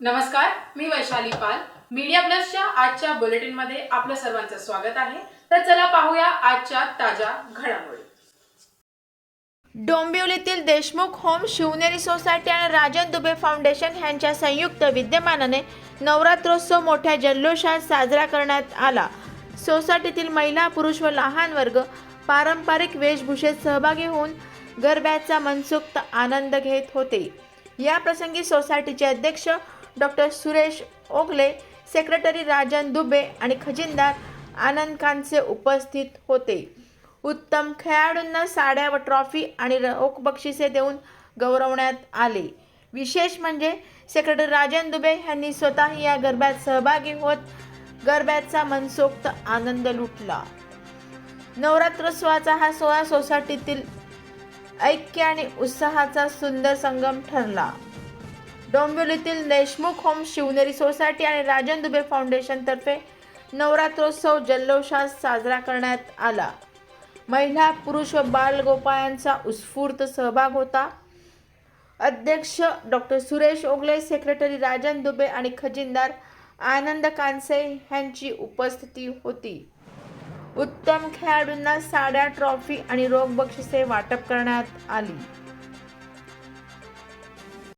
नमस्कार, मी वैशाली पाल. मीडिया प्लसच्या आजच्या बुलेटिनमध्ये आपलं सर्वांचं स्वागत आहे. तर चला पाहूया आजच्या ताज्या घडामोडी. डोंबिवलीतील देशमुख होम शिवनेरी सोसायटी आणि राजन दुबे फाउंडेशन यांच्या संयुक्त विद्यमानाने नवरात्रोत्सव मोठ्या जल्लोषात साजरा करण्यात आला. सोसायटीतील महिला, पुरुष व लहान वर्ग पारंपरिक वेशभूषेत सहभागी होऊन गरब्याचा मनसोक्त आनंद घेत होते. या प्रसंगी सोसायटीचे अध्यक्ष डॉक्टर सुरेश ओगले, सेक्रेटरी राजन दुबे आणि खजिनदार आनंद कांसे उपस्थित होते. उत्तम खेळाडूंना साड्या व ट्रॉफी आणि रोख बक्षिसे देऊन गौरवण्यात आले. विशेष म्हणजे सेक्रेटरी राजन दुबे यांनी स्वतः या गरब्यात सहभागी होत गरब्याचा मनसोक्त आनंद लुटला. नवरात्रोत्सवाचा हा सोहळा सोसायटीतील ऐक्य आणि उत्साहाचा सुंदर संगम ठरला. डोंबिवलीतील देशमुख होम शिवनेरी सोसायटी आणि राजन दुबे फाउंडेशन तर्फे नवरात्रोत्सव जल्लोषात साजरा करण्यात आला. महिला, पुरुष व बालगोपाळांचा उत्स्फूर्त सहभाग होता. अध्यक्ष डॉक्टर सुरेश ओगले, सेक्रेटरी राजन दुबे आणि खजिनदार आनंद कांसे यांची उपस्थिती होती. उत्तम खेळाडूंना साड्या, ट्रॉफी आणि रोख बक्षिसे वाटप करण्यात आली.